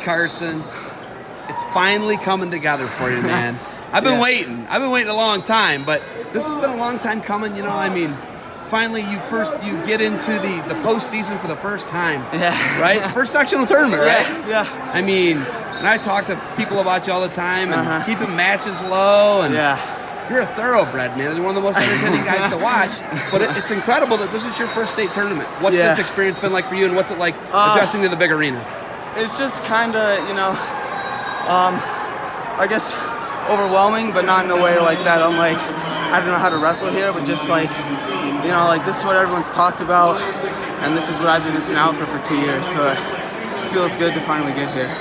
Carson. It's finally coming together for you, man. I've been waiting. I've been waiting a long time, but this has been a long time coming. You know, I mean, finally you get into the postseason for the first time. Yeah. Right? First sectional tournament, right? Yeah. I mean, and I talk to people about you all the time and keeping matches low. And you're a thoroughbred, man. You're one of the most entertaining guys to watch. But it's incredible that this is your first state tournament. What's this experience been like for you, and what's it like adjusting to the big arena? It's just kind of, I guess overwhelming, but not in a way like that. I'm like, I don't know how to wrestle here, but just like, this is what everyone's talked about, and this is what I've been missing out for 2 years. So it feels good to finally get here.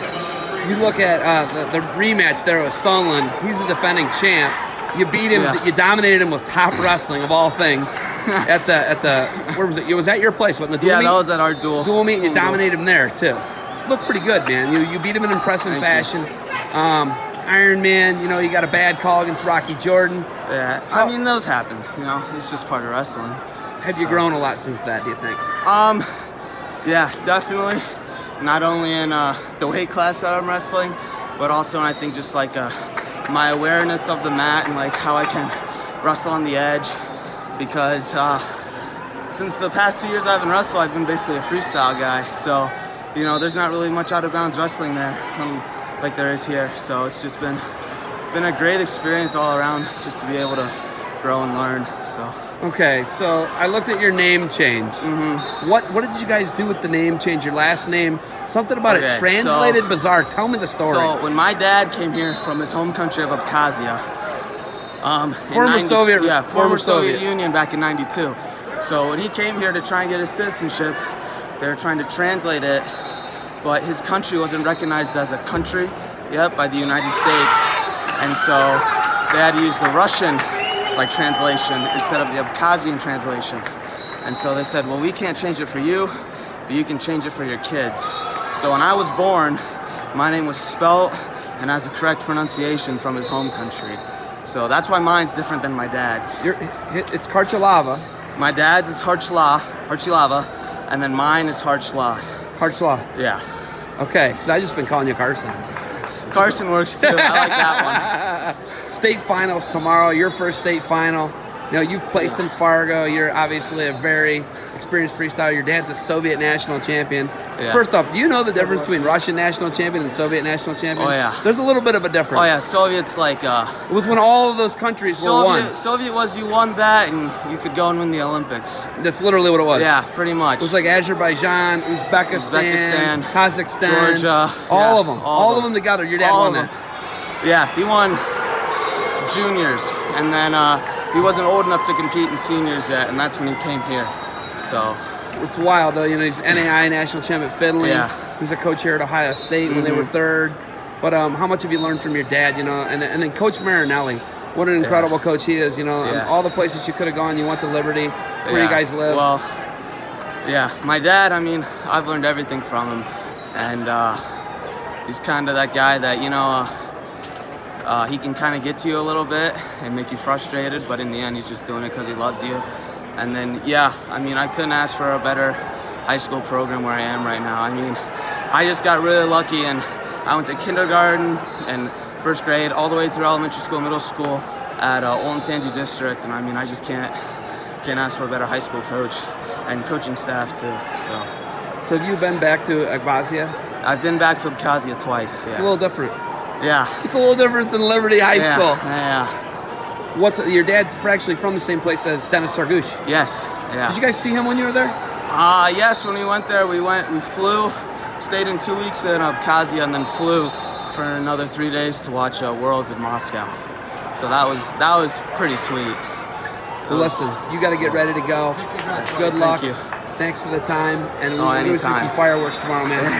You look at the rematch there with Sunland. He's the defending champ. You beat him. You dominated him with top wrestling of all things. At the where was it? It was at your place, wasn't it? Yeah, that was at our dual meet. You dominated him there too. Looked pretty good, man. You beat him in impressive fashion. Iron Man, you got a bad call against Rocky Jordan. Yeah, I mean, those happen. It's just part of wrestling. Have you grown a lot since that, do you think? Yeah, definitely. Not only in the weight class that I'm wrestling, but also, I think, just like my awareness of the mat and like how I can wrestle on the edge. Because since the past 2 years I haven't wrestled, I've been basically a freestyle guy. So, there's not really much out of bounds wrestling there. Like there is here, so it's just been a great experience all around, just to be able to grow and learn. So okay, so I looked at your name change. What did you guys do with the name change? Your last name, something about it translated bizarre. Tell me the story. So when my dad came here from his home country of Abkhazia, former Soviet Union back in '92. So when he came here to try and get his citizenship, they were trying to translate it. But his country wasn't recognized as a country yet by the United States. And so they had to use the Russian translation instead of the Abkhazian translation. And so they said, well, we can't change it for you, but you can change it for your kids. So when I was born, my name was spelt and has the correct pronunciation from his home country. So that's why mine's different than my dad's. It's Kharchla. My dad's is Kharchla, and then mine is Kharchla. Kharchla. Yeah. Okay, because I just been calling you Carson. Carson works too. I like that one. State finals tomorrow. Your first state final. You've placed in Fargo. You're obviously a very experienced freestyler. Your dad's a Soviet national champion. Yeah. First off, do you know the difference between Russian national champion and Soviet national champion? Oh, yeah. There's a little bit of a difference. Oh, yeah. Soviets It was when all of those countries were one. Soviet was you won that and you could go and win the Olympics. That's literally what it was. Yeah, pretty much. It was like Azerbaijan, Uzbekistan, Kazakhstan. Georgia. All of them. All of them together. Your dad won that. Yeah, he won juniors. And then he wasn't old enough to compete in seniors yet, and that's when he came here. So it's wild though, he's NAI national champ at Finland. Yeah. He's a coach here at Ohio State when they were third. But how much have you learned from your dad, and then Coach Marinelli? What an incredible coach he is, and all the places you could have gone. You went to Liberty, where you guys live. Well, my dad, I've learned everything from him. And he's kind of that guy that, he can kind of get to you a little bit and make you frustrated, but in the end, he's just doing it because he loves you. And then, I couldn't ask for a better high school program where I am right now. I just got really lucky, and I went to kindergarten and first grade all the way through elementary school, middle school at Olentangy District, and I just can't ask for a better high school coach and coaching staff too. So have you been back to Abkhazia? I've been back to Abkhazia twice. Yeah. It's a little different. Yeah. It's a little different than Liberty High School. Yeah. Your dad's actually from the same place as Dennis Sargush? Yes. Yeah. Did you guys see him when you were there? Yes. When we went there, we flew, stayed in 2 weeks in Abkhazia, and then flew for another 3 days to watch Worlds in Moscow. So that was pretty sweet. Well, listen, you got to get ready to go. Good luck. Thank you. Thanks for the time, and we're anytime. going to see some fireworks tomorrow, man.